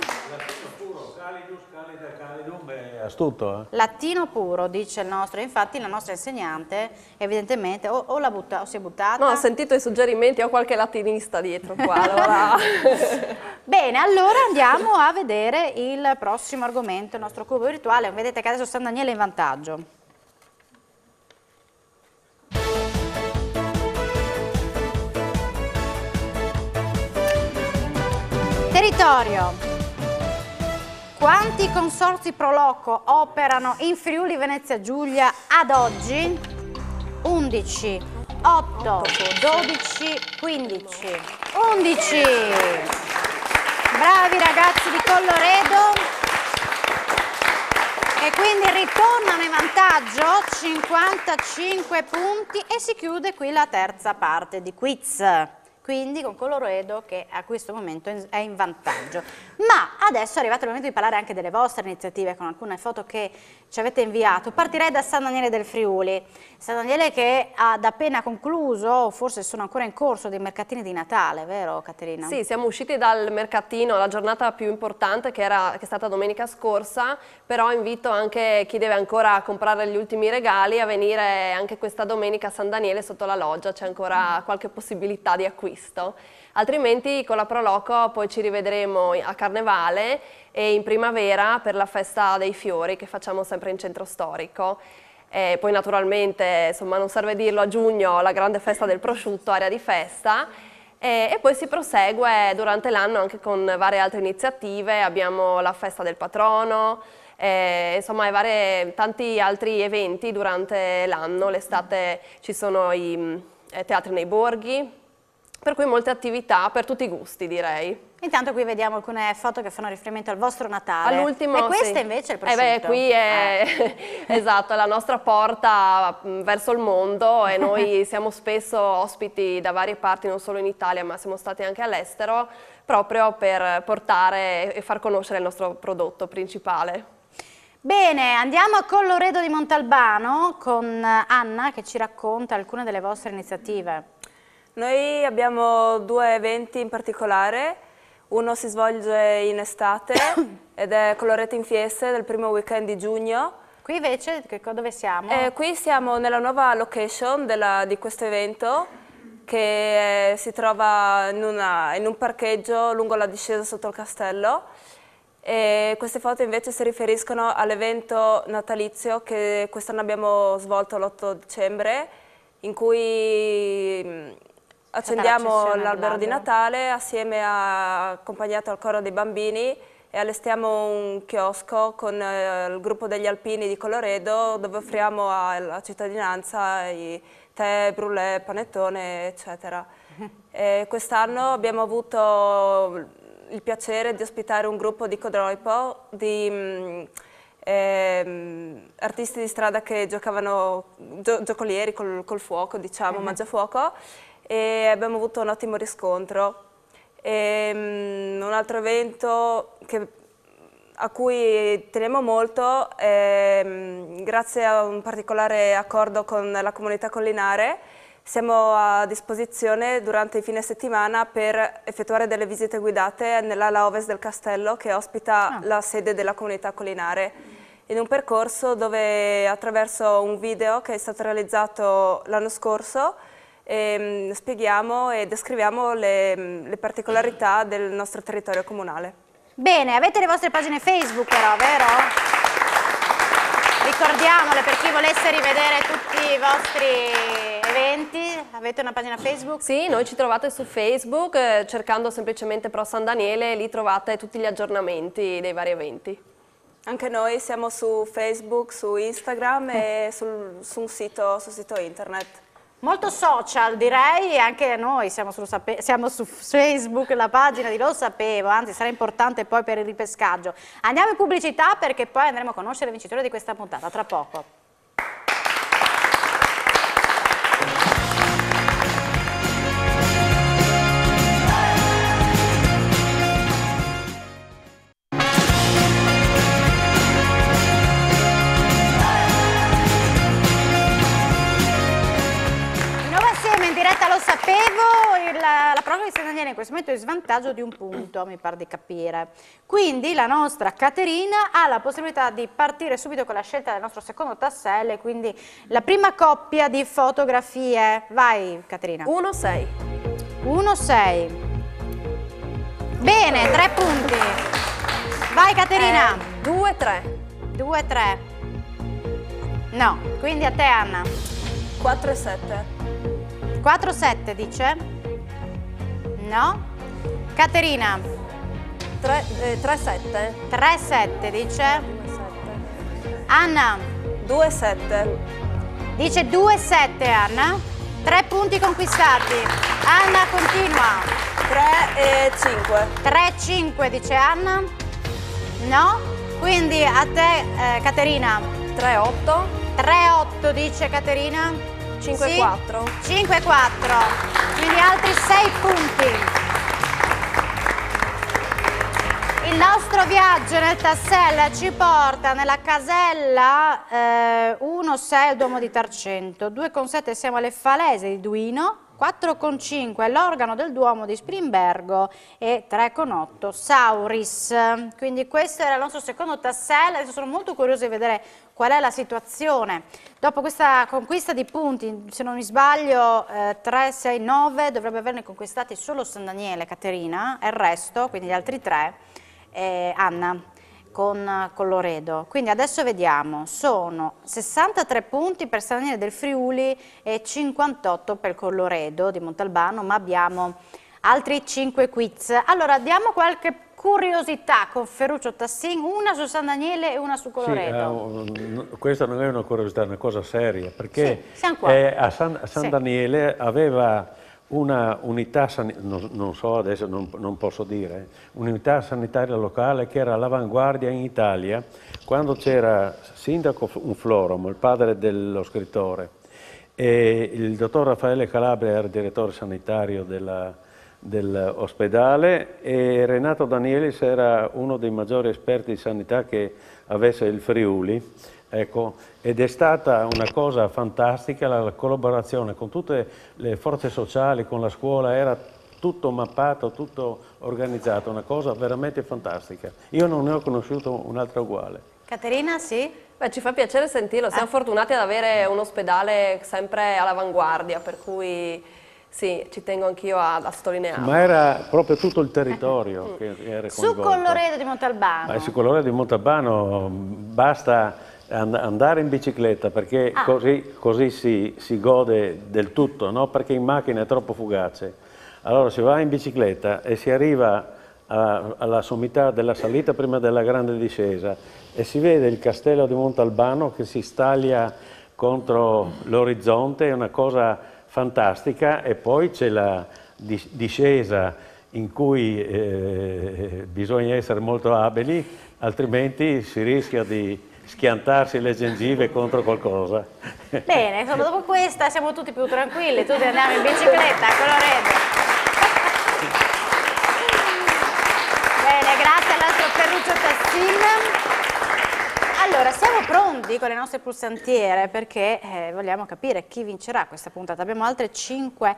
Astuto, Latino puro, dice il nostro, infatti la nostra insegnante evidentemente o l'ha buttata o si è buttata. No, ho sentito i suggerimenti, ho qualche latinista dietro qua. Allora. Bene, allora andiamo a vedere il prossimo argomento, il nostro cubo virtuale. Vedete che adesso San Daniele è in vantaggio. Territorio. Quanti consorzi Proloco operano in Friuli Venezia Giulia ad oggi? 11, 8, 12, 15. 11! Bravi ragazzi di Colloredo! E quindi ritornano in vantaggio, 55 punti e si chiude qui la terza parte di quiz. Quindi con Colloredo che a questo momento è in vantaggio. Ma adesso è arrivato il momento di parlare anche delle vostre iniziative con alcune foto che ci avete inviato. Partirei da San Daniele del Friuli. San Daniele che ha appena concluso, o forse sono ancora in corso, dei mercatini di Natale, vero Caterina? Sì, siamo usciti dal mercatino, la giornata più importante che è stata domenica scorsa, però invito anche chi deve ancora comprare gli ultimi regali a venire anche questa domenica a San Daniele sotto la loggia, c'è ancora qualche possibilità di acquisto. Altrimenti con la Proloco poi ci rivedremo a Carnevale e in primavera per la festa dei fiori che facciamo sempre in centro storico. E poi naturalmente, insomma, non serve dirlo, a giugno la grande festa del prosciutto, area di festa, e poi si prosegue durante l'anno anche con varie altre iniziative, abbiamo la festa del patrono, insomma tanti altri eventi durante l'anno, l'estate ci sono i teatri nei borghi, per cui molte attività per tutti i gusti, direi. Intanto qui vediamo alcune foto che fanno riferimento al vostro Natale. All'ultimo, e questa sì. invece è il prosciutto. Qui è esatto, è la nostra porta verso il mondo e noi siamo spesso ospiti da varie parti, non solo in Italia, ma siamo stati anche all'estero, proprio per portare e far conoscere il nostro prodotto principale. Bene, andiamo a Colloredo di Montalbano con Anna che ci racconta alcune delle vostre iniziative. Noi abbiamo 2 eventi in particolare, uno si svolge in estate ed è Colorete in Fieste del primo weekend di giugno. Qui invece dove siamo? Qui siamo nella nuova location di questo evento che si trova in un parcheggio lungo la discesa sotto il castello. E queste foto invece si riferiscono all'evento natalizio che quest'anno abbiamo svolto l'8 dicembre, in cui accendiamo l'albero di Natale accompagnato al coro dei bambini e allestiamo un chiosco con il gruppo degli alpini di Colloredo dove offriamo alla cittadinanza i tè, brulè, panettone, eccetera. Quest'anno abbiamo avuto il piacere di ospitare un gruppo di Codroipo, di artisti di strada che giocavano giocolieri col fuoco, diciamo, mangiafuoco, e abbiamo avuto un ottimo riscontro. Un altro evento a cui teniamo molto, grazie a un particolare accordo con la comunità collinare, siamo a disposizione durante i fine settimana per effettuare delle visite guidate nell'ala ovest del castello che ospita la sede della comunità collinare, in un percorso dove attraverso un video che è stato realizzato l'anno scorso spieghiamo e descriviamo le particolarità del nostro territorio comunale. Bene, avete le vostre pagine Facebook però, vero? Ricordiamole per chi volesse rivedere tutti i vostri eventi. Avete una pagina Facebook? Sì, noi ci trovate su Facebook cercando semplicemente Pro San Daniele e lì trovate tutti gli aggiornamenti dei vari eventi. Anche noi siamo su Facebook, su Instagram e sul sito internet. Molto social direi, anche noi siamo su Facebook, la pagina di Lo Sapevo, anzi sarà importante poi per il ripescaggio. Andiamo in pubblicità perché poi andremo a conoscere il vincitore di questa puntata, tra poco. La prova di San Daniele in questo momento è in svantaggio di 1 punto, mi pare di capire. Quindi la nostra Caterina ha la possibilità di partire subito con la scelta del nostro secondo tassello, quindi la prima coppia di fotografie. Vai Caterina. 1-6. 1-6. Bene, 3 punti. Vai Caterina. 2-3. 2-3. No, quindi a te Anna. 4-7. 4-7 dice? No. Caterina? 3-7. 3-7 dice? 2-7. Anna? 2-7. Dice 2-7 Anna. 3 punti conquistati. Anna continua. 3-5. 3-5 dice Anna? No. Quindi a te Caterina? 3-8. 3-8 dice Caterina? 5-4. Sì? 5-4, quindi altri 6 punti. Il nostro viaggio nel tassello ci porta nella casella 1,6 al Duomo di Tarcento, 2,7 siamo alle Falese di Duino, 4,5 l'organo del Duomo di Spilimbergo e 3,8 Sauris. Quindi questo era il nostro secondo tassello. Adesso sono molto curiosa di vedere qual è la situazione. Dopo questa conquista di punti, se non mi sbaglio 3, 6, 9, dovrebbe averne conquistati solo San Daniele, Caterina, e il resto, quindi gli altri 3, Anna con Colloredo. Quindi adesso vediamo, sono 63 punti per San Daniele del Friuli e 58 per Colloredo di Montalbano, ma abbiamo altri 5 quiz. Allora diamo qualche curiosità con Ferruccio Tassin, una su San Daniele e una su Colloredo. Sì, questa non è una curiosità, è una cosa seria, perché sì, a San sì. Daniele aveva una unità, non so adesso, non posso dire, unità sanitaria locale che era all'avanguardia in Italia quando c'era sindaco Unfloromo, il padre dello scrittore, e il dottor Raffaele Calabria era il direttore sanitario dell'ospedale e Renato Danielis era uno dei maggiori esperti di sanità che avesse il Friuli. Ecco, ed è stata una cosa fantastica la collaborazione con tutte le forze sociali, con la scuola, era tutto mappato, tutto organizzato, una cosa veramente fantastica. Io non ne ho conosciuto un'altra uguale. Caterina, sì? Beh, ci fa piacere sentirlo, siamo fortunati ad avere un ospedale sempre all'avanguardia, per cui sì, ci tengo anch'io a sottolinearlo. Ma era proprio tutto il territorio che era coinvolto. Su Colloredo di Montalbano. Su Colloredo di Montalbano basta andare in bicicletta, perché così si gode del tutto, no? Perché in macchina è troppo fugace. Allora si va in bicicletta e si arriva alla sommità della salita prima della grande discesa e si vede il castello di Montalbano che si staglia contro l'orizzonte, è una cosa fantastica, e poi c'è la discesa in cui bisogna essere molto abili, altrimenti si rischia di schiantarsi le gengive contro qualcosa. Bene, insomma, dopo questa siamo tutti più tranquilli, tutti andiamo in bicicletta a Colloredo. Bene, grazie al nostro Ferruccio Tassin. Allora, siamo pronti con le nostre pulsantiere perché vogliamo capire chi vincerà questa puntata. Abbiamo altre 5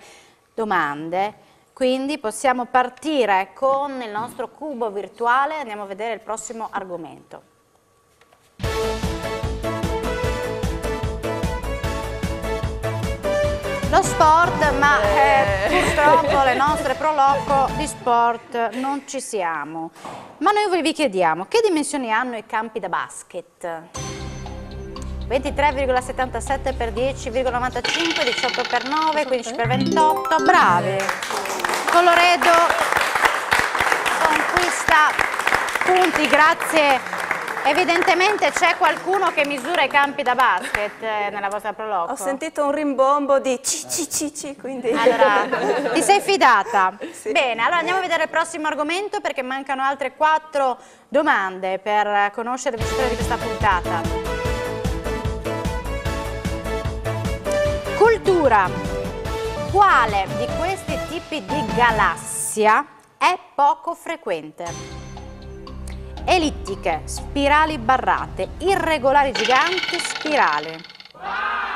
domande, quindi possiamo partire con il nostro cubo virtuale. Andiamo a vedere il prossimo argomento. Lo sport, ma purtroppo le nostre Pro Loco di sport non ci siamo. Ma noi vi chiediamo, che dimensioni hanno i campi da basket? 23,77 x 10,95, 18 x 9, 15 x 28, bravi! Colloredo conquista punti grazie. Evidentemente c'è qualcuno che misura i campi da basket nella vostra Pro Loco. Ho sentito un rimbombo di ci, quindi... Allora, ti sei fidata? Sì. Bene, allora andiamo a vedere il prossimo argomento perché mancano altre 4 domande per conoscere il vincitore di questa puntata. Cultura. Quale di questi tipi di galassia è poco frequente? Ellittiche, spirali barrate, irregolari giganti, spirali.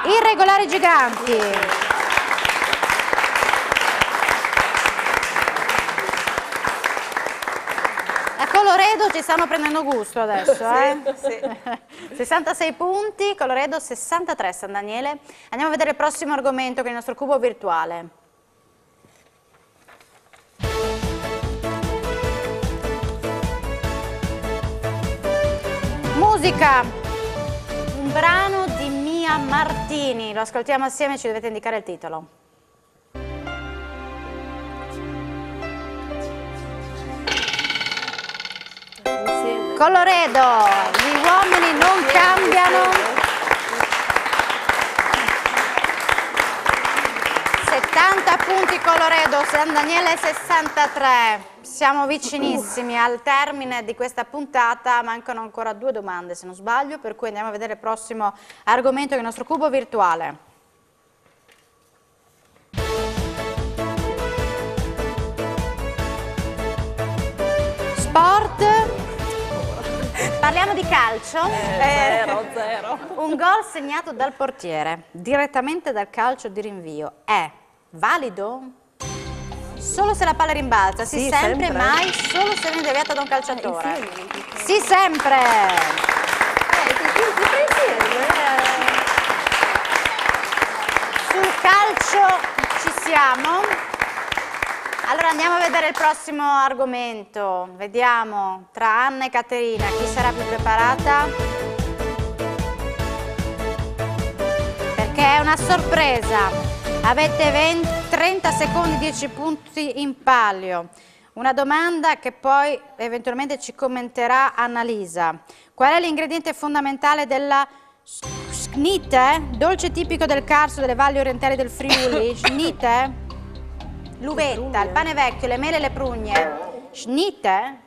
Irregolari giganti. A Colloredo ci stanno prendendo gusto adesso, Sì. 66 punti, Colloredo 63, San Daniele. Andiamo a vedere il prossimo argomento che è il nostro cubo virtuale. Musica, un brano di Mia Martini, lo ascoltiamo assieme e ci dovete indicare il titolo. Colloredo, gli uomini non cambiano. 70 punti Colloredo, San Daniele 63. Siamo vicinissimi al termine di questa puntata, mancano ancora 2 domande se non sbaglio, per cui andiamo a vedere il prossimo argomento che è il nostro cubo virtuale. Sport, parliamo di calcio. 0-0. Un gol segnato dal portiere direttamente dal calcio di rinvio è valido? Solo se la palla rimbalza, sì, sempre, mai, solo se viene deviata da un calciatore. Sì, sempre! Sul calcio ci siamo. Allora andiamo a vedere il prossimo argomento. Vediamo tra Anna e Caterina chi sarà più preparata. Perché è una sorpresa. Avete 30 secondi, 10 punti in palio. Una domanda che poi eventualmente ci commenterà Annalisa. Qual è l'ingrediente fondamentale della schnite? Dolce tipico del Carso, delle valli orientali del Friuli. Schnite? L'uvetta, il pane vecchio, le mele e le prugne. Schnite?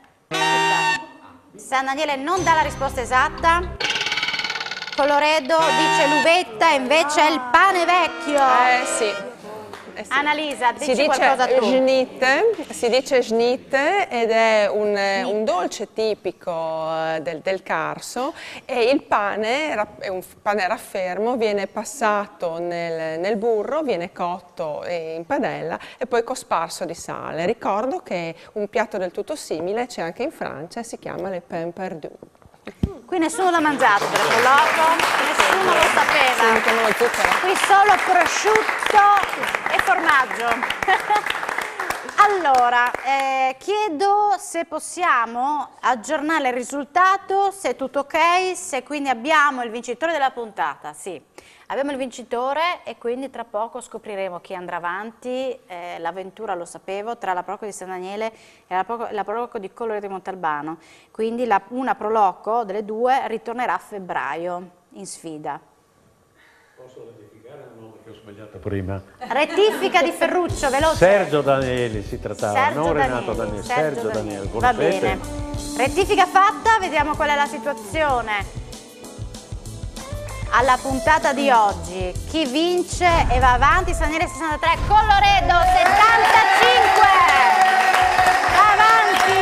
San Daniele non dà la risposta esatta. Colloredo dice l'uvetta, invece è il pane vecchio. Sì. Annalisa, dici qualcosa tu. Si dice schnitte ed è un dolce tipico del Carso, e il pane è un pane raffermo, viene passato nel burro, viene cotto in padella e poi cosparso di sale. Ricordo che un piatto del tutto simile c'è anche in Francia e si chiama le pain perdu. Qui nessuno l'ha mangiato per colloquio, nessuno lo sapeva. Qui solo prosciutto e formaggio. Allora, chiedo se possiamo aggiornare il risultato, se è tutto ok, se quindi abbiamo il vincitore della puntata. Sì, abbiamo il vincitore e quindi tra poco scopriremo chi andrà avanti. L'avventura, lo sapevo, tra la Proloco di San Daniele e la Proloco di Colloredo di Montalbano. Quindi una Proloco delle due ritornerà a febbraio in sfida. Posso rettificare un nome che ho sbagliato prima? Rettifica di Ferruccio, veloce. Sergio Danieli si trattava, Sergio non Danieli, Renato Danieli. Sergio Danieli. Va bene. Rettifica fatta, vediamo qual è la situazione. Alla puntata di oggi, chi vince e va avanti? San Daniele 63, Colloredo 75. Va avanti.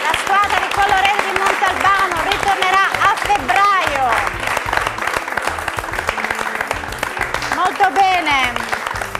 La squadra di Colloredo di Montalbano ritornerà a febbraio. Molto bene,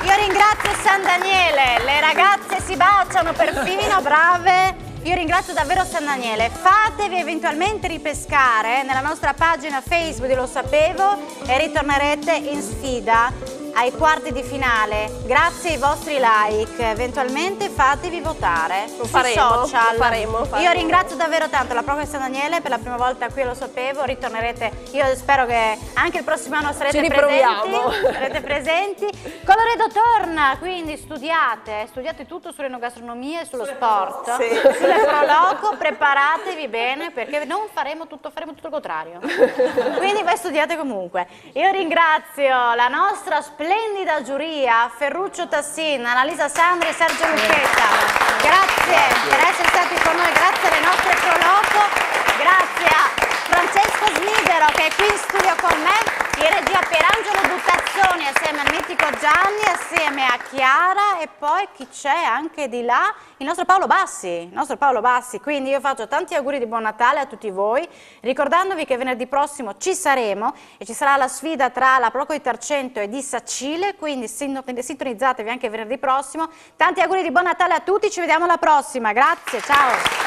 io ringrazio San Daniele, le ragazze si baciano perfino, brave. Io ringrazio davvero San Daniele. Fatevi eventualmente ripescare nella nostra pagina Facebook di Lo Sapevo e ritornerete in sfida ai quarti di finale. Grazie ai vostri like, eventualmente fatevi votare sui social. Lo faremo. Io ringrazio davvero tanto la Proloco di San Daniele per la prima volta qui a Lo Sapevo. Ritornerete, io spero che anche il prossimo anno sarete presenti. Colloredo torna, quindi studiate tutto sull'enogastronomia e sullo sport, sulle Proloco, preparatevi bene perché non faremo tutto il contrario. Quindi voi studiate comunque. Io ringrazio la nostra splendida giuria, Ferruccio Tassin, Annalisa Sandri e Sergio Lucchetta. Grazie per essere stati con noi, grazie alle nostre Proloco, grazie a Francesco Smidero che è qui in studio con me, in regia Pierangelo Buttazzoni assieme al mitico Gianni, assieme a Chiara e poi chi c'è anche di là? Il nostro Paolo Bassi. Quindi io faccio tanti auguri di buon Natale a tutti voi, ricordandovi che venerdì prossimo ci saremo e ci sarà la sfida tra la Proloco di Tarcento e di Sacile, quindi sintonizzatevi anche venerdì prossimo. Tanti auguri di buon Natale a tutti, ci vediamo alla prossima, grazie, ciao!